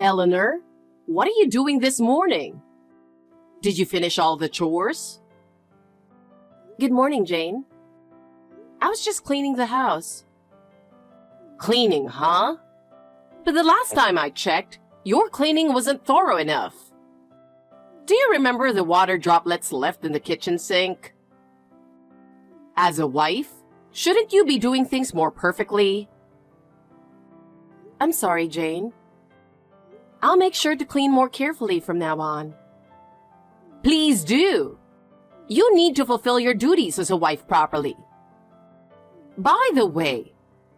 Eleanor, what are you doing this morning? Did you finish all the chores? Good morning, Jane. I was just cleaning the house. Cleaning, huh? But the last time I checked, your cleaning wasn't thorough enough. Do you remember the water droplets left in the kitchen sink? As a wife, shouldn't you be doing things more perfectly? I'm sorry, Jane. I'll make sure to clean more carefully from now on. Please do. You need to fulfill your duties as a wife properly. By the way,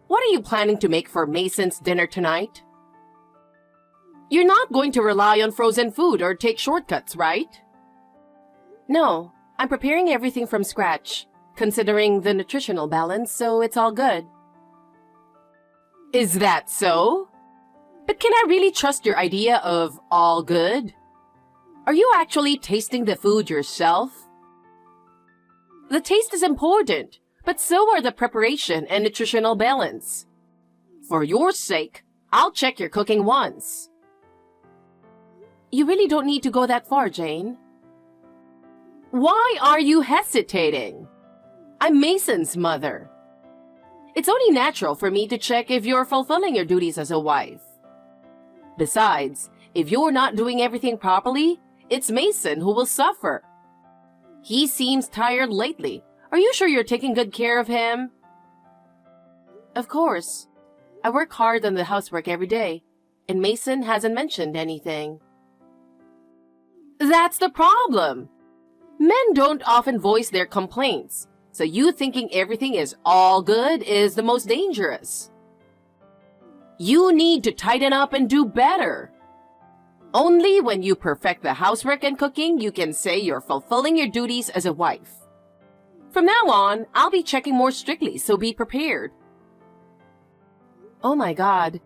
what are you planning to make for Mason's dinner tonight? You're not going to rely on frozen food or take shortcuts, right? No, I'm preparing everything from scratch, considering the nutritional balance, so it's all good. Is that so? But can I really trust your idea of all good? Are you actually tasting the food yourself? The taste is important, but so are the preparation and nutritional balance. For your sake, I'll check your cooking once. You really don't need to go that far, Jane. Why are you hesitating? I'm Mason's mother. It's only natural for me to check if you're fulfilling your duties as a wife. Besides, if you're not doing everything properly, it's Mason who will suffer. He seems tired lately. Are you sure you're taking good care of him? Of course. I work hard on the housework every day, and Mason hasn't mentioned anything. That's the problem. Men don't often voice their complaints, so you thinking everything is all good is the most dangerous. You need to tighten up and do better. Only when you perfect the housework and cooking, you can say you're fulfilling your duties as a wife. From now on, I'll be checking more strictly, so be prepared. Oh my God.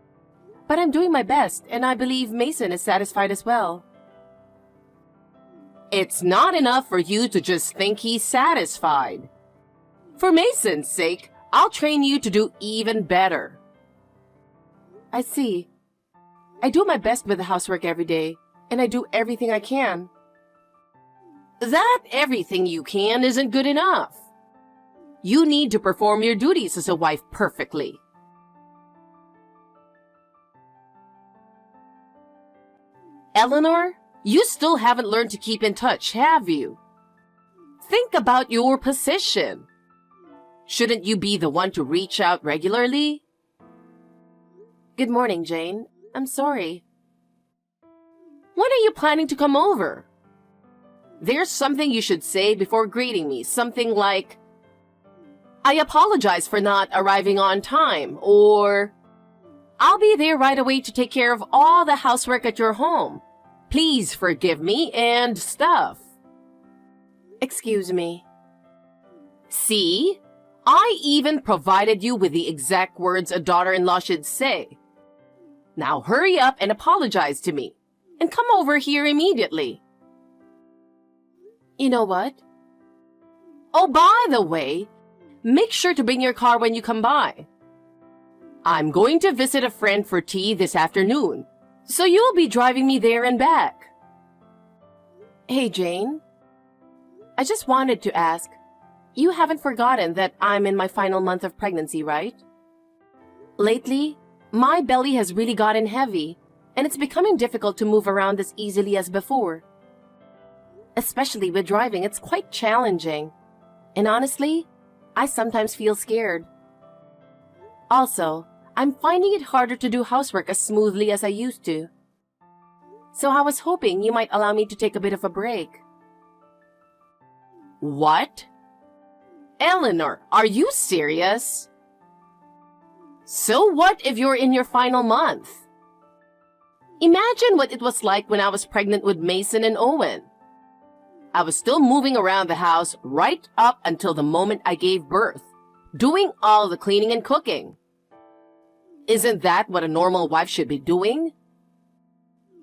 But I'm doing my best, and I believe Mason is satisfied as well. It's not enough for you to just think he's satisfied. For Mason's sake, I'll train you to do even better. I see. I do my best with the housework every day, and I do everything I can. That everything you can isn't good enough. You need to perform your duties as a wife perfectly. Eleanor, you still haven't learned to keep in touch, have you? Think about your position. Shouldn't you be the one to reach out regularly? Good morning, Jane. I'm sorry. When are you planning to come over? There's something you should say before greeting me, something like, I apologize for not arriving on time, or I'll be there right away to take care of all the housework at your home. Please forgive me and stuff. Excuse me. See? I even provided you with the exact words a daughter-in-law should say. Now hurry up and apologize to me, and come over here immediately. You know what? Oh, by the way, make sure to bring your car when you come by. I'm going to visit a friend for tea this afternoon, so you'll be driving me there and back. Hey, Jane. I just wanted to ask, you haven't forgotten that I'm in my final month of pregnancy, right? Lately, my belly has really gotten heavy, and it's becoming difficult to move around as easily as before. Especially with driving, it's quite challenging. And honestly, I sometimes feel scared. Also, I'm finding it harder to do housework as smoothly as I used to. So I was hoping you might allow me to take a bit of a break. What? Eleanor, are you serious? So what if you're in your final month? Imagine what it was like when I was pregnant with Mason and Owen. I was still moving around the house right up until the moment I gave birth, doing all the cleaning and cooking. Isn't that what a normal wife should be doing?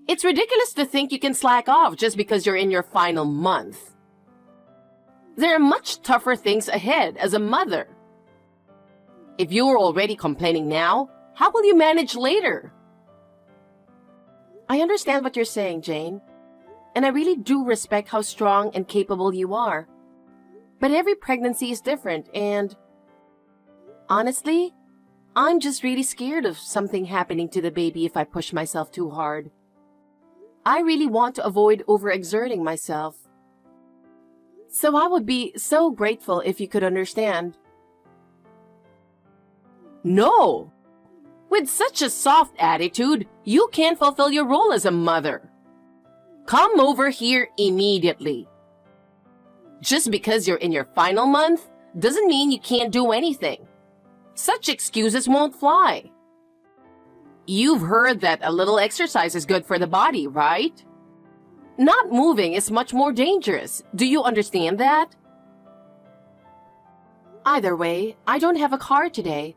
It's ridiculous to think you can slack off just because you're in your final month. There are much tougher things ahead as a mother. If you're already complaining now, how will you manage later? I understand what you're saying, Jane, and I really do respect how strong and capable you are. But every pregnancy is different, and honestly, I'm just really scared of something happening to the baby if I push myself too hard. I really want to avoid overexerting myself. So I would be so grateful if you could understand. No! With such a soft attitude, you can't fulfill your role as a mother. Come over here immediately. Just because you're in your final month doesn't mean you can't do anything. Such excuses won't fly. You've heard that a little exercise is good for the body, right? Not moving is much more dangerous. Do you understand that? Either way, I don't have a car today.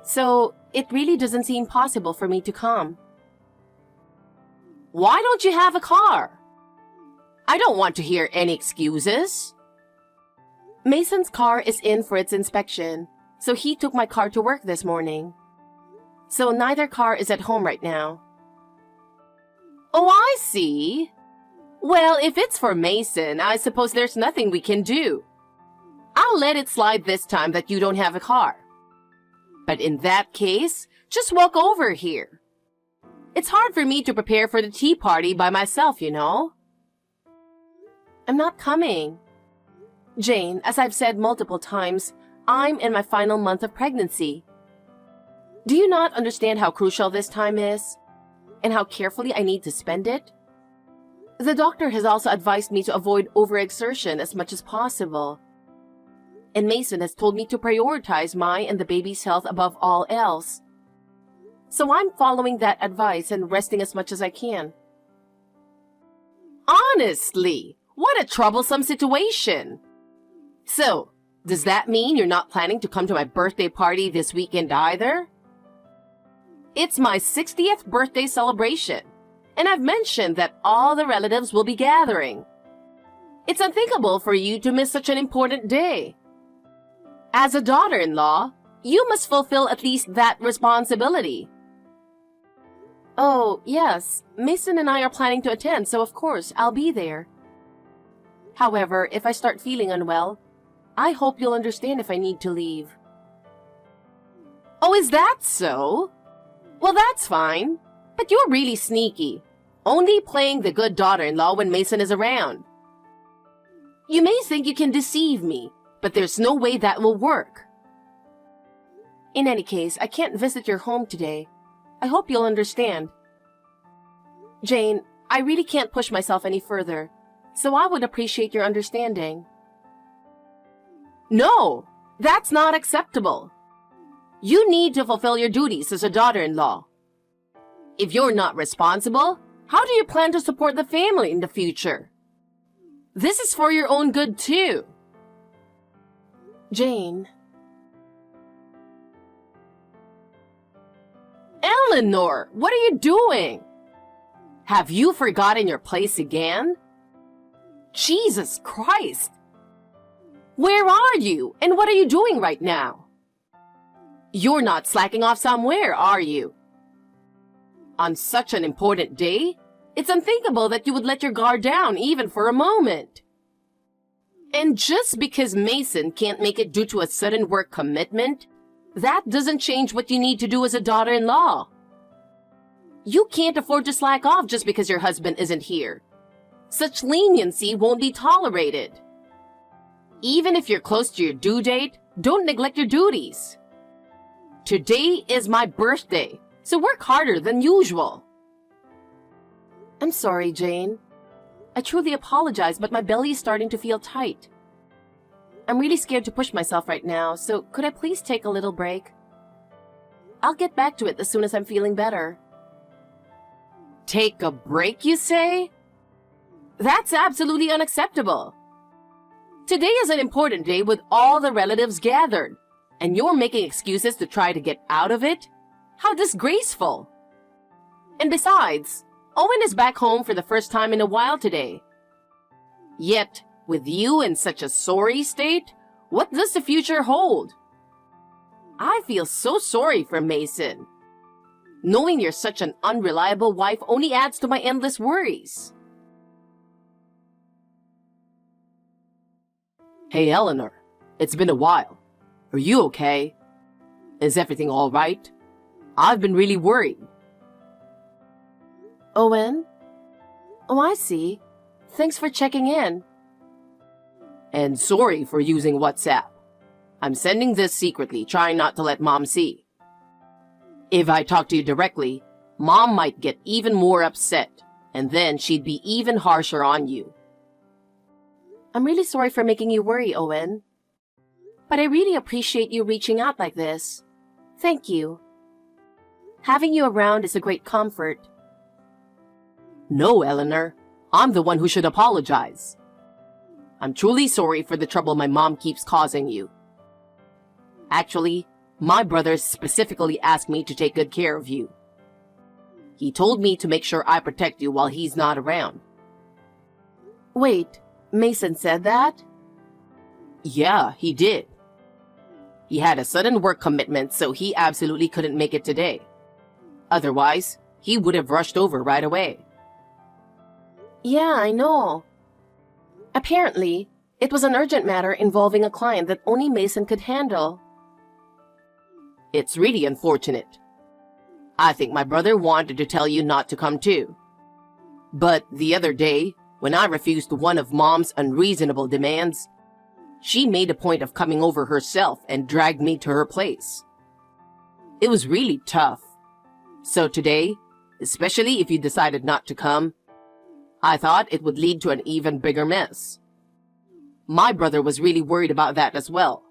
So, it really doesn't seem possible for me to come. Why don't you have a car? I don't want to hear any excuses. Mason's car is in for its inspection, so he took my car to work this morning. So neither car is at home right now. Oh, I see. Well, if it's for Mason, I suppose there's nothing we can do. I'll let it slide this time that you don't have a car. But in that case, just walk over here. It's hard for me to prepare for the tea party by myself, you know. I'm not coming. Jane, as I've said multiple times, I'm in my final month of pregnancy. Do you not understand how crucial this time is? And how carefully I need to spend it? The doctor has also advised me to avoid overexertion as much as possible. And Mason has told me to prioritize my and the baby's health above all else. So I'm following that advice and resting as much as I can. Honestly, what a troublesome situation. So, does that mean you're not planning to come to my birthday party this weekend either? It's my 60th birthday celebration, and I've mentioned that all the relatives will be gathering. It's unthinkable for you to miss such an important day. As a daughter-in-law, you must fulfill at least that responsibility. Oh, yes, Mason and I are planning to attend, so of course I'll be there. However, if I start feeling unwell, I hope you'll understand if I need to leave. Oh, is that so? Well, that's fine. But you're really sneaky, only playing the good daughter-in-law when Mason is around. You may think you can deceive me, but there's no way that will work. In any case, I can't visit your home today. I hope you'll understand. Jane, I really can't push myself any further, so I would appreciate your understanding. No, that's not acceptable. You need to fulfill your duties as a daughter-in-law. If you're not responsible, how do you plan to support the family in the future? This is for your own good too. Jane. Eleanor, what are you doing? Have you forgotten your place again? Jesus Christ! Where are you, and what are you doing right now? You're not slacking off somewhere, are you? On such an important day, it's unthinkable that you would let your guard down even for a moment. And just because Mason can't make it due to a sudden work commitment, that doesn't change what you need to do as a daughter-in-law. You can't afford to slack off just because your husband isn't here. Such leniency won't be tolerated. Even if you're close to your due date, don't neglect your duties. Today is my birthday, so work harder than usual. I'm sorry, Jane. I truly apologize, but my belly is starting to feel tight. I'm really scared to push myself right now, so could I please take a little break? I'll get back to it as soon as I'm feeling better. Take a break, you say? That's absolutely unacceptable. Today is an important day with all the relatives gathered, and you're making excuses to try to get out of it? How disgraceful! And besides, Owen is back home for the first time in a while today. Yet, with you in such a sorry state, what does the future hold? I feel so sorry for Mason. Knowing you're such an unreliable wife only adds to my endless worries. Hey, Eleanor. It's been a while. Are you okay? Is everything all right? I've been really worried. Owen? Oh, I see. Thanks for checking in. And sorry for using WhatsApp. I'm sending this secretly, trying not to let Mom see. If I talk to you directly, Mom might get even more upset, and then she'd be even harsher on you. I'm really sorry for making you worry, Owen. But I really appreciate you reaching out like this. Thank you. Having you around is a great comfort. No, Eleanor. I'm the one who should apologize. I'm truly sorry for the trouble my mom keeps causing you. Actually, my brother specifically asked me to take good care of you. He told me to make sure I protect you while he's not around. Wait, Mason said that? Yeah, he did. He had a sudden work commitment, so he absolutely couldn't make it today. Otherwise, he would have rushed over right away. Yeah, I know. Apparently, it was an urgent matter involving a client that only Mason could handle. It's really unfortunate. I think my brother wanted to tell you not to come too. But the other day, when I refused one of Mom's unreasonable demands, she made a point of coming over herself and dragged me to her place. It was really tough. So today, especially if you decided not to come, I thought it would lead to an even bigger mess. My brother was really worried about that as well.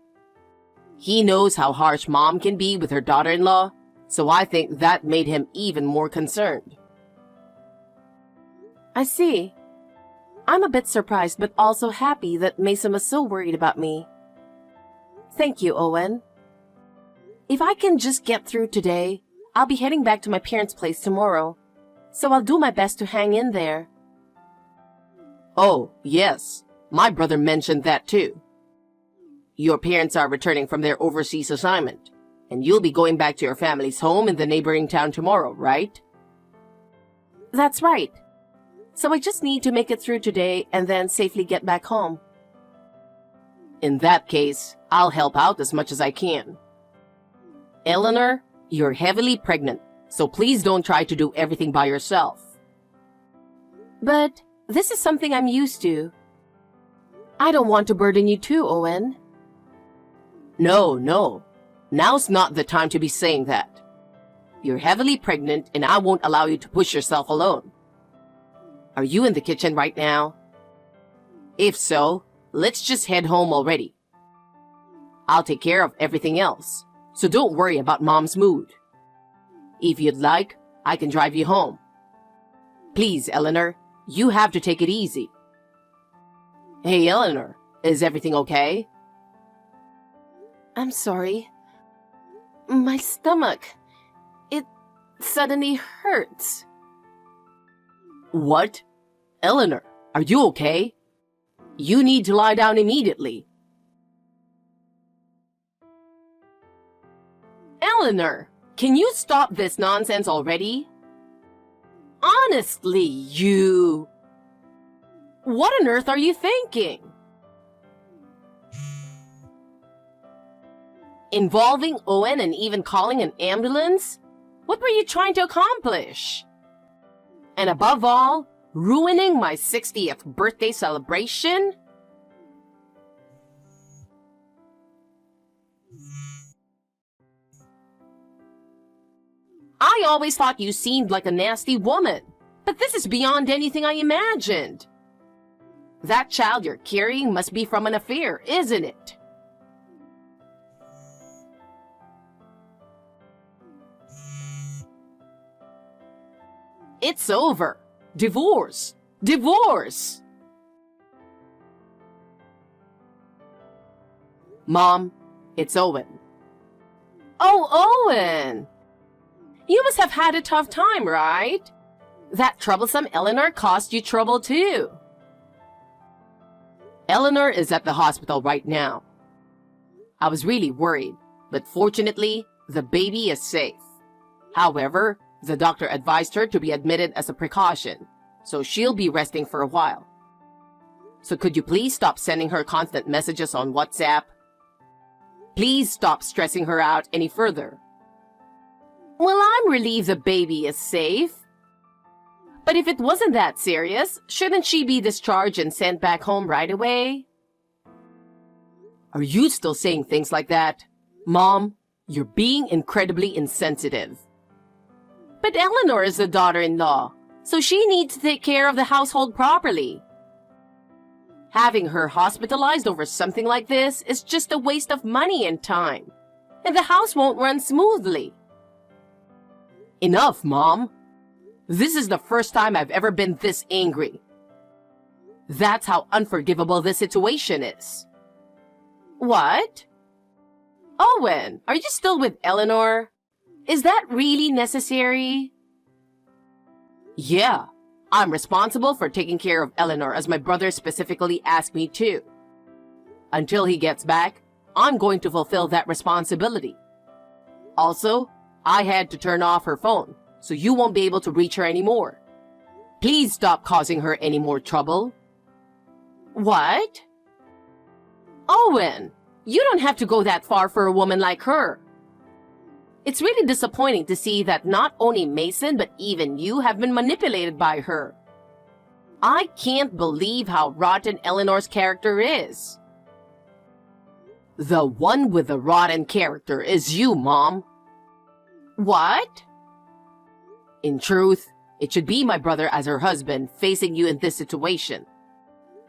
He knows how harsh Mom can be with her daughter-in-law, so I think that made him even more concerned. I see. I'm a bit surprised but also happy that Mason was so worried about me. Thank you, Owen. If I can just get through today, I'll be heading back to my parents' place tomorrow, so I'll do my best to hang in there. Oh, yes. My brother mentioned that too. Your parents are returning from their overseas assignment, and you'll be going back to your family's home in the neighboring town tomorrow, right? That's right. So I just need to make it through today and then safely get back home. In that case, I'll help out as much as I can. Eleanor, you're heavily pregnant, so please don't try to do everything by yourself. But this is something I'm used to. I don't want to burden you too, Owen. No. Now's not the time to be saying that. You're heavily pregnant and I won't allow you to push yourself alone. Are you in the kitchen right now? If so, let's just head home already. I'll take care of everything else, so don't worry about Mom's mood. If you'd like, I can drive you home. Please, Eleanor, you have to take it easy. Hey, Eleanor, is everything okay? I'm sorry. My stomach. It suddenly hurts. What? Eleanor, are you okay? You need to lie down immediately. Eleanor, can you stop this nonsense already? Honestly, you... What on earth are you thinking? Involving Owen and even calling an ambulance? What were you trying to accomplish? And above all, ruining my 60th birthday celebration? I always thought you seemed like a nasty woman, but this is beyond anything I imagined. That child you're carrying must be from an affair, isn't it? It's over. Divorce. Divorce! Mom, it's Owen. Oh, Owen! You must have had a tough time, right? That troublesome Eleanor caused you trouble too. Eleanor is at the hospital right now. I was really worried, but fortunately, the baby is safe. However, the doctor advised her to be admitted as a precaution, so she'll be resting for a while. So could you please stop sending her constant messages on WhatsApp? Please stop stressing her out any further. Well, I'm relieved the baby is safe. But if it wasn't that serious, shouldn't she be discharged and sent back home right away? Are you still saying things like that? Mom, you're being incredibly insensitive. But Eleanor is the daughter-in-law, so she needs to take care of the household properly. Having her hospitalized over something like this is just a waste of money and time, and the house won't run smoothly. Enough, Mom. This is the first time I've ever been this angry. That's how unforgivable this situation is. What? Owen, are you still with Eleanor? Is that really necessary? Yeah, I'm responsible for taking care of Eleanor as my brother specifically asked me to. Until he gets back, I'm going to fulfill that responsibility. Also, I had to turn off her phone, so you won't be able to reach her anymore. Please stop causing her any more trouble. What? Owen, you don't have to go that far for a woman like her. It's really disappointing to see that not only Mason, but even you have been manipulated by her. I can't believe how rotten Eleanor's character is. The one with the rotten character is you, Mom. What? In truth, it should be my brother as her husband facing you in this situation.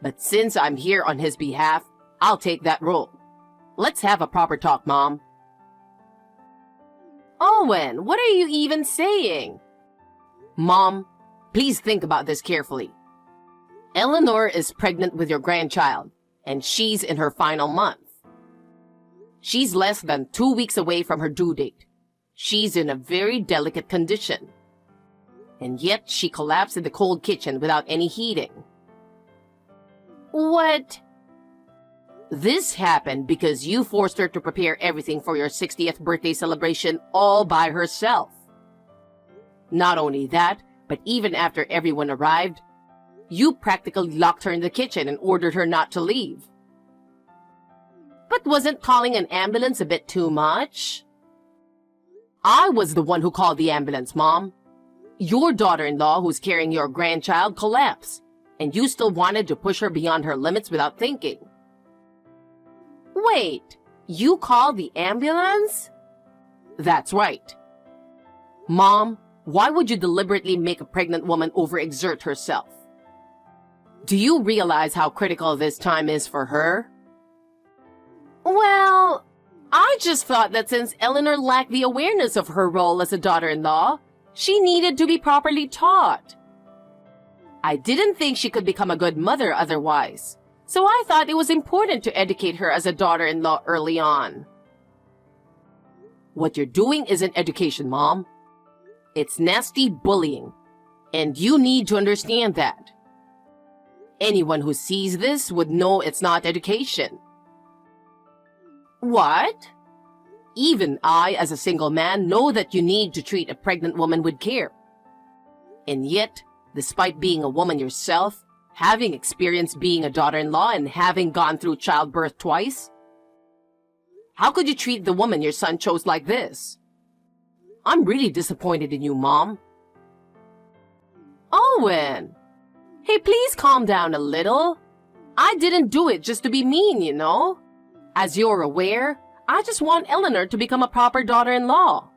But since I'm here on his behalf, I'll take that role. Let's have a proper talk, Mom. Owen, what are you even saying? Mom, please think about this carefully. Eleanor is pregnant with your grandchild, and she's in her final month. She's less than 2 weeks away from her due date. She's in a very delicate condition. And yet she collapsed in the cold kitchen without any heating. What? This happened because you forced her to prepare everything for your 60th birthday celebration all by herself. Not only that, but even after everyone arrived, you practically locked her in the kitchen and ordered her not to leave. But wasn't calling an ambulance a bit too much? I was the one who called the ambulance, Mom. Your daughter-in-law who's carrying your grandchild collapsed, and you still wanted to push her beyond her limits without thinking. Wait, you called the ambulance? That's right. Mom, why would you deliberately make a pregnant woman overexert herself? Do you realize how critical this time is for her? Well, I just thought that since Eleanor lacked the awareness of her role as a daughter-in-law, she needed to be properly taught. I didn't think she could become a good mother otherwise. So I thought it was important to educate her as a daughter-in-law early on. What you're doing isn't education, Mom. It's nasty bullying, and you need to understand that. Anyone who sees this would know it's not education. What? Even I, as a single man, know that you need to treat a pregnant woman with care. And yet, despite being a woman yourself, having experienced being a daughter-in-law and having gone through childbirth twice, how could you treat the woman your son chose like this? I'm really disappointed in you, Mom. Owen! Hey, please calm down a little. I didn't do it just to be mean, you know. As you're aware, I just want Eleanor to become a proper daughter-in-law.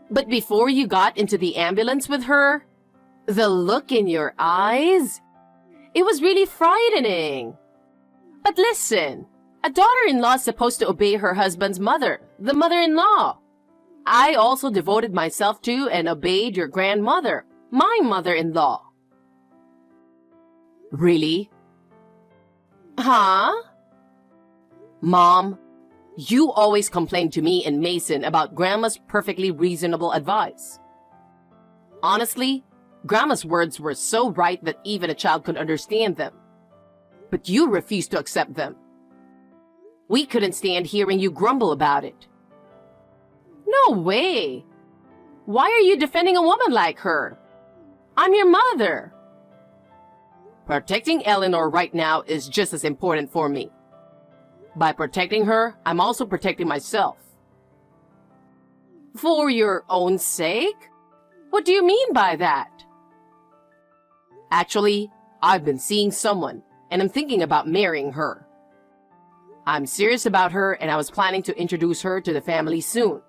But before you got into the ambulance with her, the look in your eyes, it was really frightening. But listen, a daughter-in-law is supposed to obey her husband's mother, the mother-in-law. I also devoted myself to and obeyed your grandmother, my mother-in-law. Really? Huh? Mom, you always complain to me and Mason about Grandma's perfectly reasonable advice. Honestly, Grandma's words were so right that even a child could understand them. But you refused to accept them. We couldn't stand hearing you grumble about it. No way! Why are you defending a woman like her? I'm your mother. Protecting Eleanor right now is just as important for me. By protecting her, I'm also protecting myself. For your own sake? What do you mean by that? Actually, I've been seeing someone, and I'm thinking about marrying her. I'm serious about her, and I was planning to introduce her to the family soon.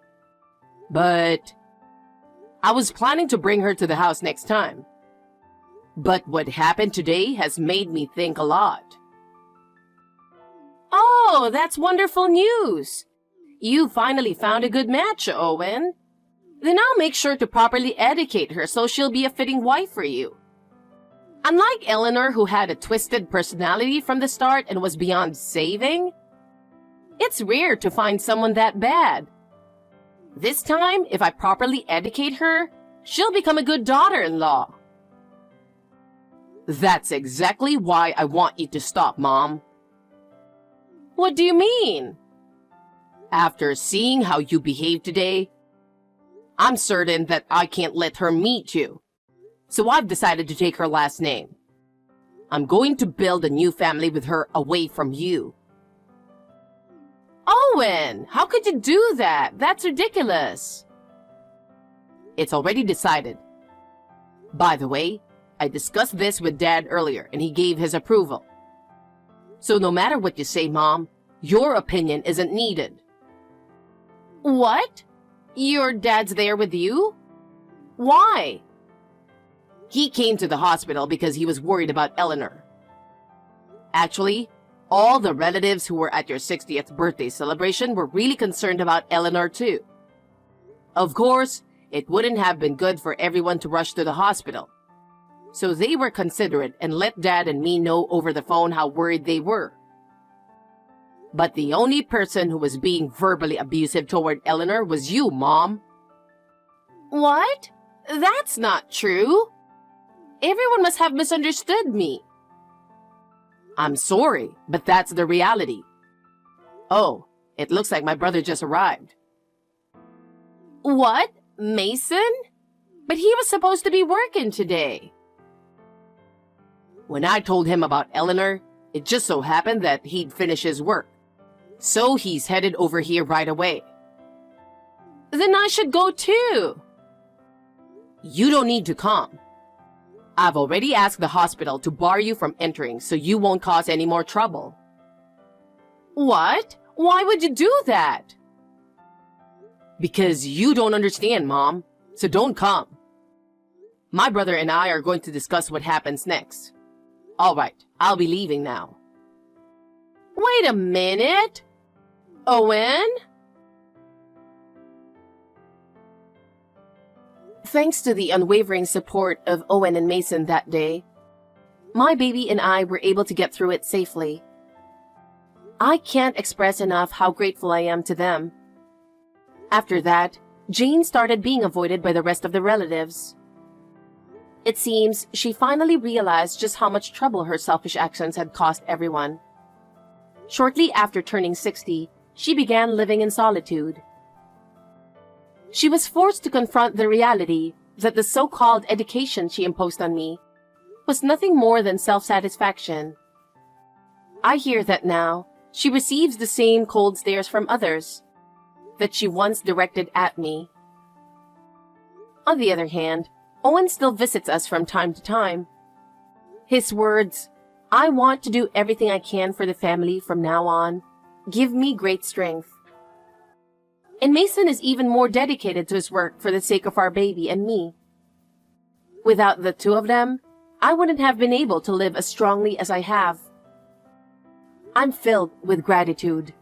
But I was planning to bring her to the house next time. But what happened today has made me think a lot. Oh, that's wonderful news. You finally found a good match, Owen. Then I'll make sure to properly educate her so she'll be a fitting wife for you. Unlike Eleanor, who had a twisted personality from the start and was beyond saving, it's rare to find someone that bad. This time, if I properly educate her, she'll become a good daughter-in-law. That's exactly why I want you to stop, Mom. What do you mean? After seeing how you behaved today, I'm certain that I can't let her meet you. So I've decided to take her last name. I'm going to build a new family with her away from you. Owen, how could you do that? That's ridiculous. It's already decided. By the way, I discussed this with Dad earlier and he gave his approval. So no matter what you say, Mom, your opinion isn't needed. What? Your dad's there with you? Why? He came to the hospital because he was worried about Eleanor. Actually, all the relatives who were at your 60th birthday celebration were really concerned about Eleanor too. Of course, it wouldn't have been good for everyone to rush to the hospital. So they were considerate and let Dad and me know over the phone how worried they were. But the only person who was being verbally abusive toward Eleanor was you, Mom. What? That's not true. Everyone must have misunderstood me. I'm sorry, but that's the reality. Oh, it looks like my brother just arrived. What? Mason? But he was supposed to be working today. When I told him about Eleanor, it just so happened that he'd finish his work. So he's headed over here right away. Then I should go too. You don't need to come. I've already asked the hospital to bar you from entering so you won't cause any more trouble. What? Why would you do that? Because you don't understand, Mom, so don't come. My brother and I are going to discuss what happens next. All right, I'll be leaving now. Wait a minute. Owen? Thanks to the unwavering support of Owen and Mason that day, my baby and I were able to get through it safely. I can't express enough how grateful I am to them. After that, Jane started being avoided by the rest of the relatives. It seems she finally realized just how much trouble her selfish actions had cost everyone. Shortly after turning 60, she began living in solitude. She was forced to confront the reality that the so-called education she imposed on me was nothing more than self-satisfaction. I hear that now she receives the same cold stares from others that she once directed at me. On the other hand, Owen still visits us from time to time. His words, "I want to do everything I can for the family from now on," give me great strength. And Mason is even more dedicated to his work for the sake of our baby and me. Without the two of them, I wouldn't have been able to live as strongly as I have. I'm filled with gratitude.